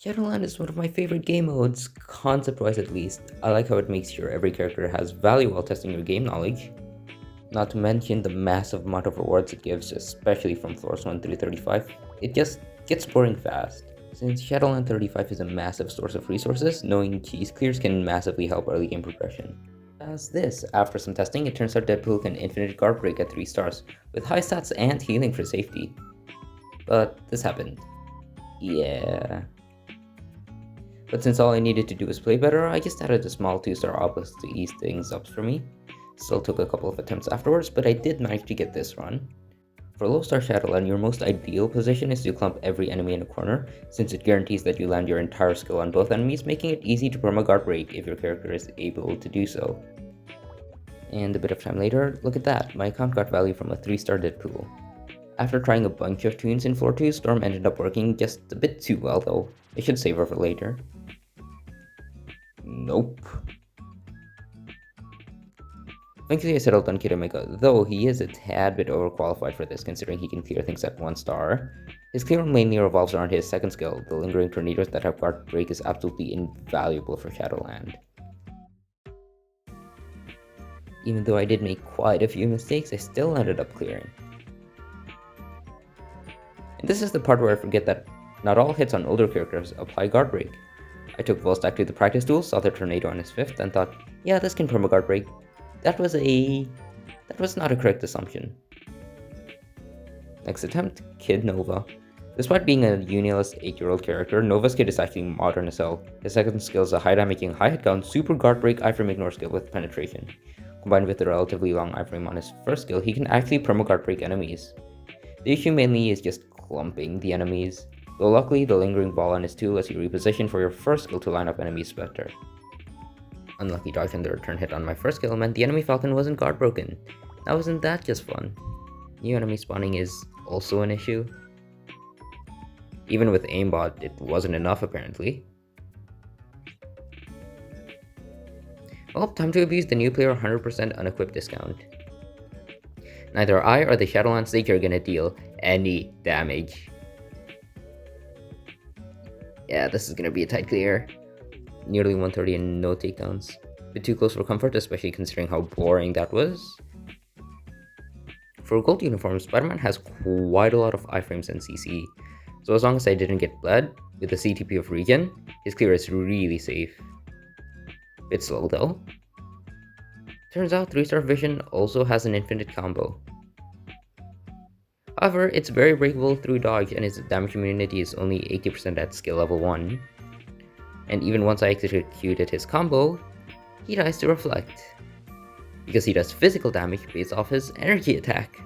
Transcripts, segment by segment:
Shadowland is one of my favorite game modes, concept-wise at least. I like how it makes sure every character has value while testing your game knowledge. Not to mention the massive amount of rewards it gives, especially from floors 1 through 35. It just gets boring fast. Since Shadowland 35 is a massive source of resources, knowing cheese clears can massively help early game progression. As this, after some testing, it turns out Deadpool can infinite guard break at 3 stars, with high stats and healing for safety. But this happened. Yeah. But since all I needed to do was play better, I just added a small 2-star obelisk to ease things up for me. Still took a couple of attempts afterwards, but I did manage to get this run. For low star Shadowland, your most ideal position is to clump every enemy in a corner, since it guarantees that you land your entire skill on both enemies, making it easy to perma guard break if your character is able to do so. And a bit of time later, look at that, my account got value from a 3-star Deadpool. After trying a bunch of tunes in floor 2, Storm ended up working just a bit too well though. I should save her for later. Nope. Thankfully I settled on Kid Omega, though he is a tad bit overqualified for this considering he can clear things at 1 star. His clear mainly revolves around his second skill, the lingering tornadoes that have guard break is absolutely invaluable for Shadowland. Even though I did make quite a few mistakes, I still ended up clearing. And this is the part where I forget that not all hits on older characters apply guard break. I took Volstack to the practice duel, saw the tornado on his 5th, and thought, yeah, this can perma guard break. That was not a correct assumption. Next attempt, Kid Nova. Despite being a uniless 8-year-old character, Nova's kid is actually modern as hell. His second skill is a high damaging, high hit count, super guard break iframe ignore skill with penetration. Combined with the relatively long iframe on his first skill, he can actually perma guard break enemies. The issue mainly is just clumping the enemies, though luckily the lingering ball on his 2 lets you reposition for your first skill to line up enemies better. Unlucky dodge and the return hit on my first skill meant the enemy falcon wasn't guard broken. Now isn't that just fun? New enemy spawning is also an issue. Even with aimbot, it wasn't enough apparently. Well, time to abuse the new player 100% unequipped discount. Neither I or the Shadowland stage are gonna deal any damage. Yeah, this is gonna be a tight clear. Nearly 130 and no takedowns. Bit too close for comfort, especially considering how boring that was. For gold uniforms, Spider-Man has quite a lot of iframes and CC, so as long as I didn't get bled with the CTP of regen, his clear is really safe. Bit slow though. Turns out 3-star Vision also has an infinite combo. However, it's very breakable through dodge and his damage immunity is only 80% at skill level 1. And even once I executed his combo, he dies to reflect. Because he does physical damage based off his energy attack.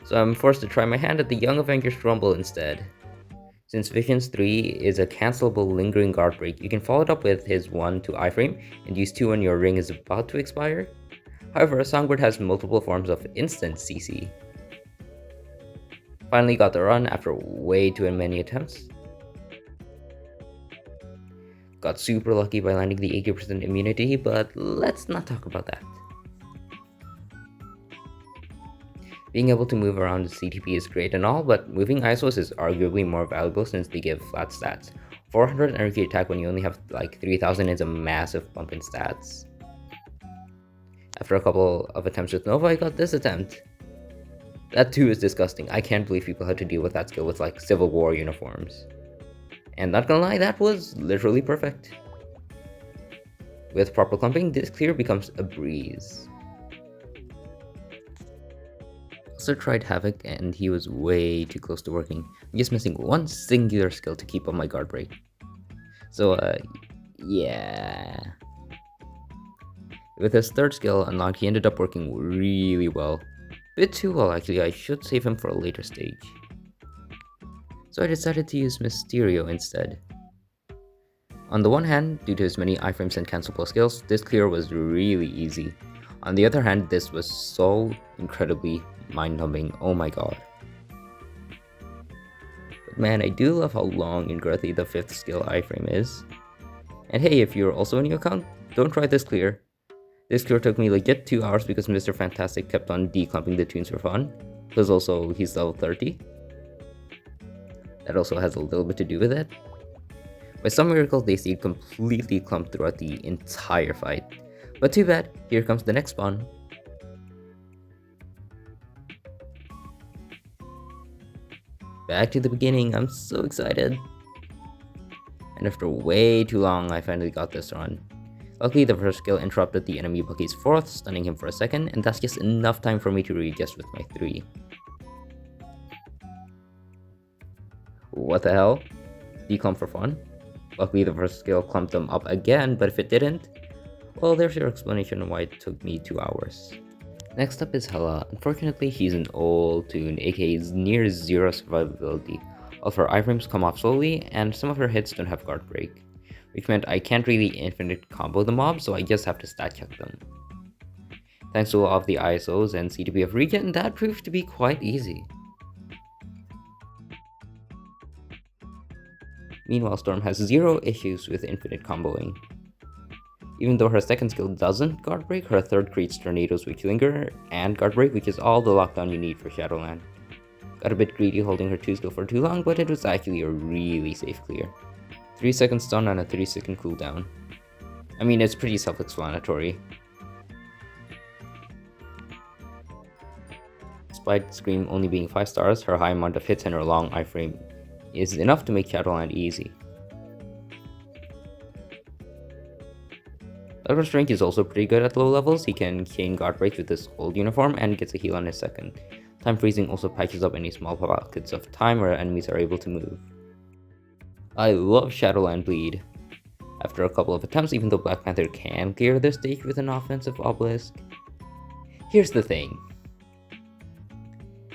So I'm forced to try my hand at the Young Avengers Rumble instead. Since Visions 3 is a cancelable lingering guard break, you can follow it up with his 1 to iframe and use 2 when your ring is about to expire. However, Songbird has multiple forms of instant CC. Finally got the run after way too many attempts. Got super lucky by landing the 80% immunity, but let's not talk about that. Being able to move around the CTP is great and all, but moving ISOs is arguably more valuable since they give flat stats. 400 energy attack when you only have like 3000 is a massive bump in stats. After a couple of attempts with Nova, I got this attempt. That too is disgusting. I can't believe people had to deal with that skill with like Civil War uniforms. And not gonna lie, that was literally perfect. With proper clumping, this clear becomes a breeze. Also tried Havoc and he was way too close to working. I'm just missing one singular skill to keep up my guard break. So yeah. With his 3rd skill unlocked, he ended up working really well. Bit too well actually, I should save him for a later stage. So I decided to use Mysterio instead. On the one hand, due to his many iframes and cancelable skills, this clear was really easy. On the other hand, this was so incredibly mind-numbing, oh my god. But man, I do love how long and girthy the 5th skill iframe is. And hey, if you're also a new account, don't try this clear. This clear took me legit 2 hours because Mr. Fantastic kept on declumping the tunes for fun. Plus also, he's level 30. That also has a little bit to do with it. By some miracle, they stayed completely clumped throughout the entire fight. But too bad, here comes the next spawn. Back to the beginning, I'm so excited. And after way too long, I finally got this run. Luckily, the first skill interrupted the enemy Bucky's 4th, stunning him for a second, and that's just enough time for me to readjust with my 3. What the hell? Declump for fun? Luckily, the first skill clumped them up again, but if it didn't, well, there's your explanation on why it took me 2 hours. Next up is Hela. Unfortunately, she's an old toon, aka near zero survivability. All of her iframes come off slowly, and some of her hits don't have guard break, which meant I can't really infinite combo the mobs, so I just have to stat check them. Thanks to all of the ISOs and CTB of regen, that proved to be quite easy. Meanwhile, Storm has zero issues with infinite comboing. Even though her second skill doesn't guard break, her third creates tornadoes which linger, and guard break, which is all the lockdown you need for Shadowland. Got a bit greedy holding her 2 skill for too long, but it was actually a really safe clear. 3 second stun and a 3-second cooldown. I mean, it's pretty self-explanatory. Despite Scream only being 5 stars, her high amount of hits and her long iframe is enough to make Shadowland easy. Dr. Strength is also pretty good at low levels. He can chain guard breaks with his old uniform and gets a heal on his second. Time freezing also patches up any small pockets of time where enemies are able to move. I love Shadowland Bleed. After a couple of attempts, even though Black Panther can clear this stage with an offensive obelisk. Here's the thing.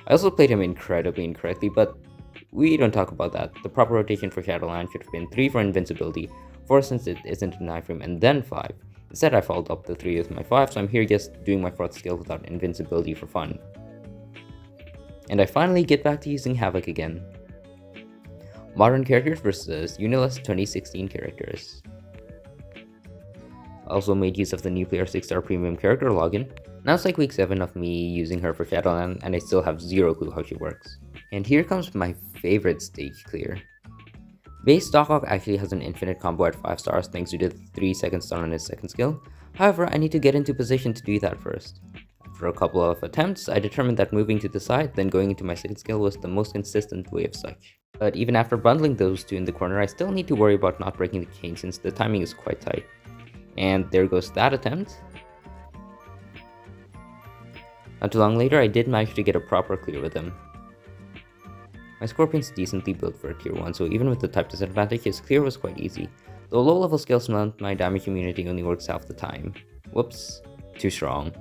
I also played him incredibly incorrectly, but we don't talk about that. The proper rotation for Shadowland should have been 3 for invincibility, 4 since it isn't an iframe, and then 5. Instead, I followed up the 3 with my 5, so I'm here just doing my 4th skill without invincibility for fun. And I finally get back to using Havoc again. Modern characters versus Unilas 2016 characters. I also made use of the new player 6-star premium character login. Now it's like week 7 of me using her for Shadowland, and I still have zero clue how she works. And here comes my favorite stage clear. Base Starhawk actually has an infinite combo at 5 stars thanks to the 3-second stun on his second skill. However, I need to get into position to do that first. After a couple of attempts, I determined that moving to the side, then going into my second skill was the most consistent way of such. But even after bundling those 2 in the corner, I still need to worry about not breaking the chain since the timing is quite tight. And there goes that attempt. Not too long later, I did manage to get a proper clear with him. My Scorpion's decently built for a tier 1, so even with the type disadvantage, his clear was quite easy. Though low level skills meant my damage immunity only works half the time. Whoops, too strong.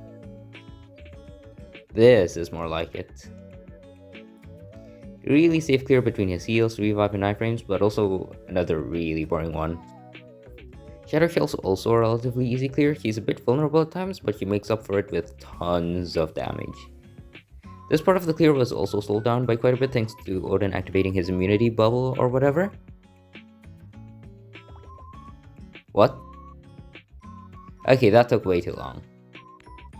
This is more like it. Really safe clear between his heals, revive, and iframes, but also another really boring one. Shadow Shell's also a relatively easy clear. He's a bit vulnerable at times, but he makes up for it with tons of damage. This part of the clear was also slowed down by quite a bit thanks to Odin activating his immunity bubble or whatever. What? Okay, that took way too long.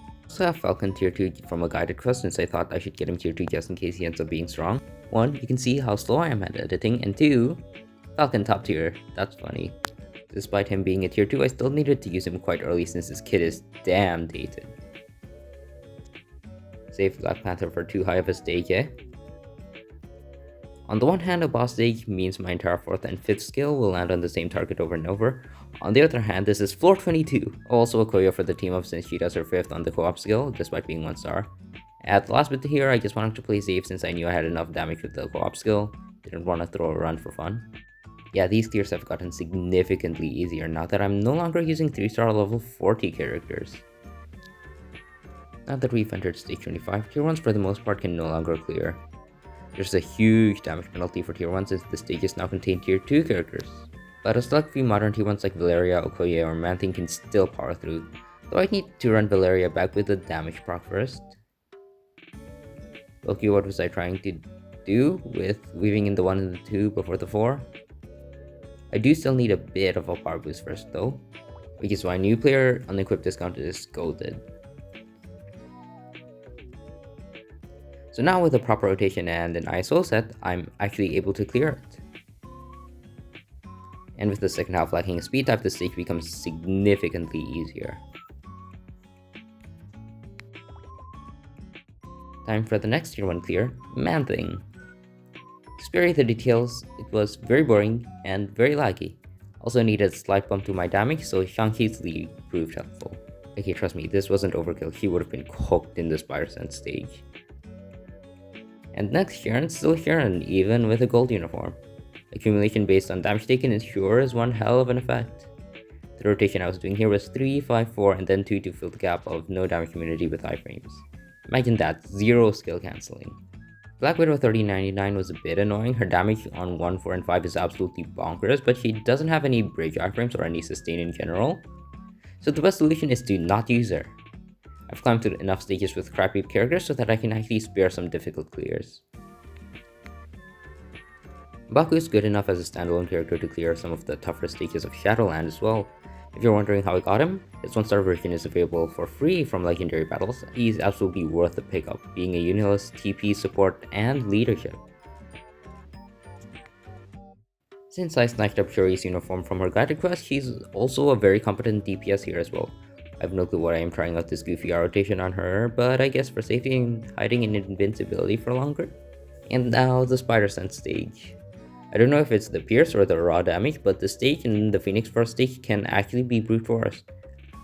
I also have Falcon tier 2 from a guided quest since I thought I should get him tier 2 just in case he ends up being strong. 1, you can see how slow I am at editing, and 2, Falcon top tier. That's funny. Despite him being a tier 2, I still needed to use him quite early since his kit is damn dated. Save Black Panther for too high of a stage, eh? On the one hand, a boss stage means my entire 4th and 5th skill will land on the same target over and over. On the other hand, this is floor 22. Also a Koyo for the team up since she does her 5th on the co-op skill, despite being 1 star. At the last bit here, I just wanted to play safe since I knew I had enough damage with the co-op skill. Didn't want to throw a run for fun. Yeah, these clears have gotten significantly easier now that I'm no longer using 3-star level 40 characters. Now that we've entered stage 25, tier 1s for the most part can no longer clear. There's a huge damage penalty for tier 1 since the stages now contain tier 2 characters. But a select few modern tier 1s like Valeria, Okoye, or Manthing can still power through, though I need to run Valeria back with the damage proc first. Okay, what was I trying to do with weaving in the 1 and the 2 before the 4? I do still need a bit of a power boost first though, which is why new player unequipped discount is goated. So now with a proper rotation and an ISO set, I'm actually able to clear it. And with the second half lacking a speed type, the stage becomes significantly easier. Time for the next tier 1 clear, Man-Thing. To spare you the details, it was very boring and very laggy. Also needed a slight bump to my damage, so Shang-Chi's lead proved helpful. Okay, trust me, this wasn't overkill, he would have been cooked in the Spider Sense stage. And next, Sharon's still Sharon, even with a gold uniform. Accumulation based on damage taken is sure is one hell of an effect. The rotation I was doing here was 3, 5, 4, and then 2 to fill the gap of no damage immunity with iframes. Imagine that, 0 skill cancelling. Black Widow 3099 was a bit annoying. Her damage on 1, 4, and 5 is absolutely bonkers, but she doesn't have any bridge iframes or any sustain in general. So the best solution is to not use her. I've climbed through enough stages with crappy characters so that I can actually spare some difficult clears. Baku is good enough as a standalone character to clear some of the tougher stages of Shadowland as well. If you're wondering how I got him, his 1-star version is available for free from Legendary Battles. He's absolutely worth the pickup, being a uniless, TP, support, and leadership. Since I snatched up Shuri's uniform from her guided quest, she's also a very competent DPS here as well. I have no clue why I am trying out this goofy rotation on her, but I guess for safety and hiding in invincibility for longer. And now the Spider Sense stage. I don't know if it's the pierce or the raw damage, but the stage and the Phoenix Force stage can actually be brute force.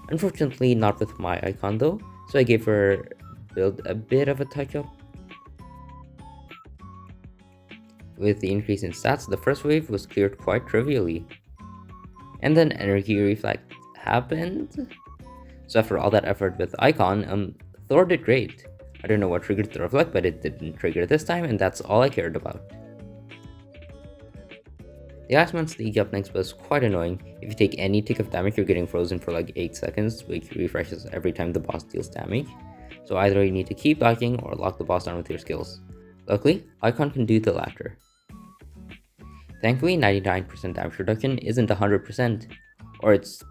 Unfortunately not with my icon though, so I gave her build a bit of a touch up. With the increase in stats, the first wave was cleared quite trivially. And then Energy Reflect happened. So after all that effort with icon, Thor did great. I don't know what triggered the reflect, but it didn't trigger this time, and that's all I cared about. The Iceman stage up next was quite annoying. If you take any tick of damage, you're getting frozen for like 8 seconds, which refreshes every time the boss deals damage. So either you need to keep dodging or lock the boss down with your skills. Luckily, Icon can do the latter. Thankfully, 99% damage reduction isn't 100%, or it's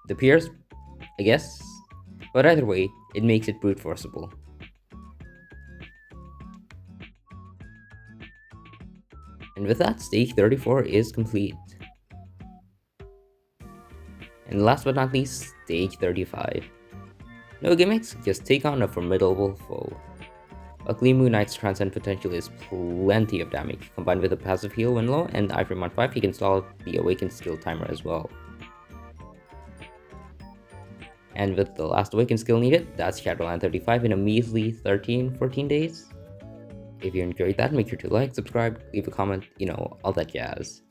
the pierce, I guess, but either way, it makes it brute forceable. And with that, stage 34 is complete. And last but not least, stage 35. No gimmicks, just take on a formidable foe. Luckily, Moon Knight's Transcend potential is plenty of damage. Combined with a passive heal when low and iframe on 5, he can stall out the Awakened skill timer as well. And with the last Awakened skill needed, that's Shadowland 35 in a measly 13-14 days. If you enjoyed that, make sure to like, subscribe, leave a comment, all that jazz.